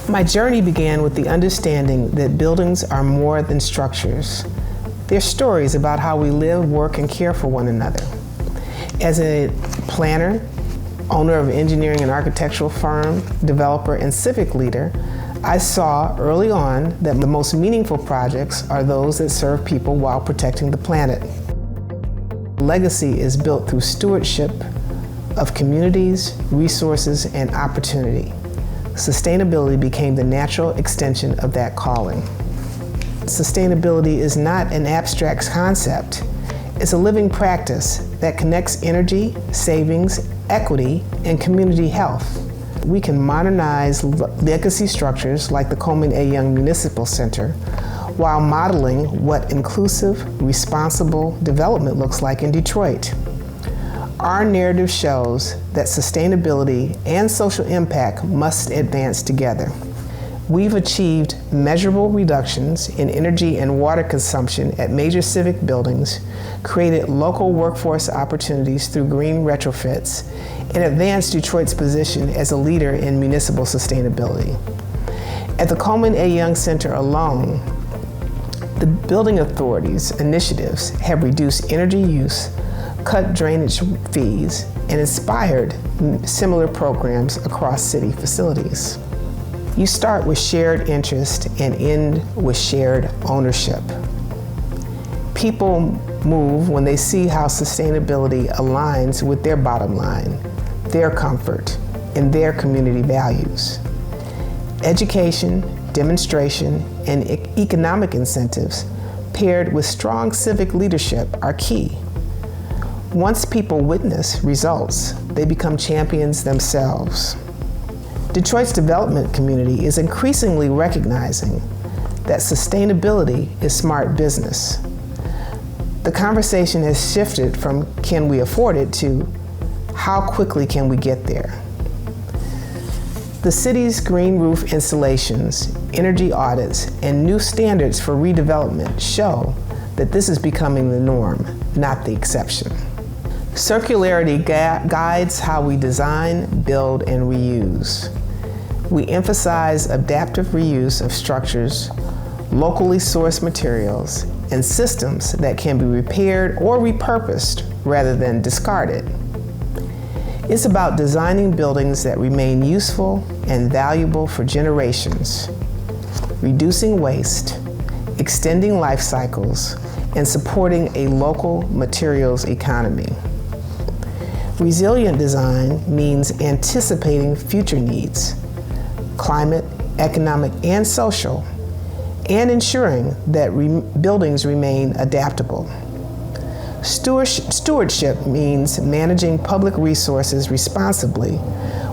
My journey began with the understanding that buildings are more than structures. They're stories about how we live, work, and care for one another. As a planner, owner of an engineering and architectural firm, developer, and civic leader, I saw early on that the most meaningful projects are those that serve people while protecting the planet. Legacy is built through stewardship of communities, resources, and opportunity. Sustainability became the natural extension of that calling. Sustainability is not an abstract concept. It's a living practice that connects energy, savings, equity, and community health. We can modernize legacy structures like the Coleman A. Young Municipal Center while modeling what inclusive, responsible development looks like in Detroit. Our narrative shows that sustainability and social impact must advance together. We've achieved measurable reductions in energy and water consumption at major civic buildings, created local workforce opportunities through green retrofits, and advanced Detroit's position as a leader in municipal sustainability. At the Coleman A. Young Center alone, the building authority's initiatives have reduced energy use, cut drainage fees, and inspired similar programs across city facilities. You start with shared interest and end with shared ownership. People move when they see how sustainability aligns with their bottom line, their comfort, and their community values. Education, demonstration, and economic incentives paired with strong civic leadership are key. Once people witness results, they become champions themselves. Detroit's development community is increasingly recognizing that sustainability is smart business. The conversation has shifted from can we afford it to how quickly can we get there? The city's green roof installations, energy audits, and new standards for redevelopment show that this is becoming the norm, not the exception. Circularity guides how we design, build, and reuse. We emphasize adaptive reuse of structures, locally sourced materials, and systems that can be repaired or repurposed rather than discarded. It's about designing buildings that remain useful and valuable for generations, reducing waste, extending life cycles, and supporting a local materials economy. Resilient design means anticipating future needs, climate, economic, and social, and ensuring that buildings remain adaptable. Stewardship means managing public resources responsibly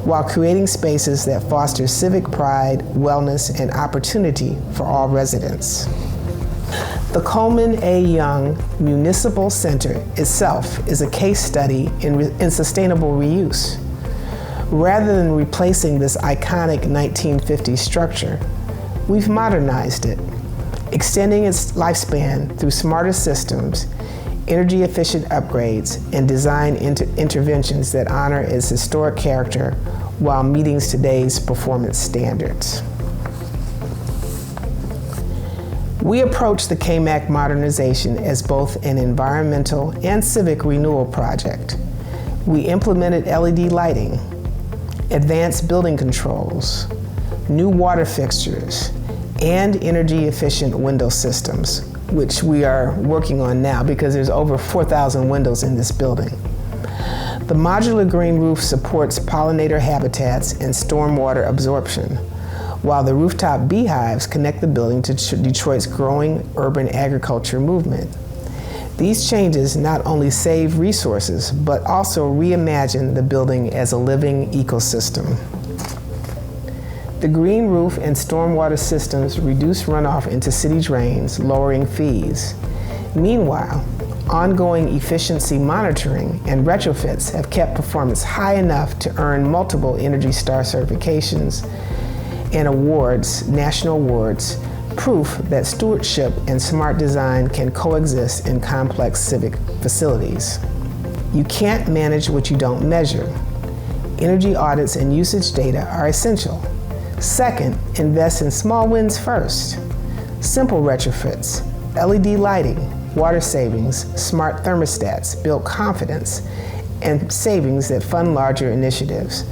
while creating spaces that foster civic pride, wellness, and opportunity for all residents. The Coleman A. Young Municipal Center itself is a case study in sustainable reuse. Rather than replacing this iconic 1950s structure, we've modernized it, extending its lifespan through smarter systems, energy-efficient upgrades, and design interventions that honor its historic character while meeting today's performance standards. We approach the KMAC modernization as both an environmental and civic renewal project. We implemented LED lighting, advanced building controls, new water fixtures, and energy-efficient window systems, which we are working on now because there's over 4,000 windows in this building. The modular green roof supports pollinator habitats and stormwater absorption, while the rooftop beehives connect the building to Detroit's growing urban agriculture movement. These changes not only save resources, but also reimagine the building as a living ecosystem. The green roof and stormwater systems reduce runoff into city drains, lowering fees. Meanwhile, ongoing efficiency monitoring and retrofits have kept performance high enough to earn multiple Energy Star certifications and awards, national awards, proof that stewardship and smart design can coexist in complex civic facilities. You can't manage what you don't measure. Energy audits and usage data are essential. Second, invest in small wins first. Simple retrofits, LED lighting, water savings, smart thermostats build confidence and savings that fund larger initiatives.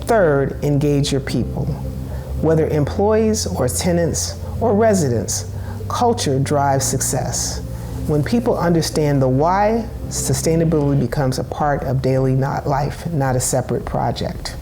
Third, engage your people. Whether employees or tenants or residents, culture drives success. When people understand the why, sustainability becomes a part of daily life, not a separate project.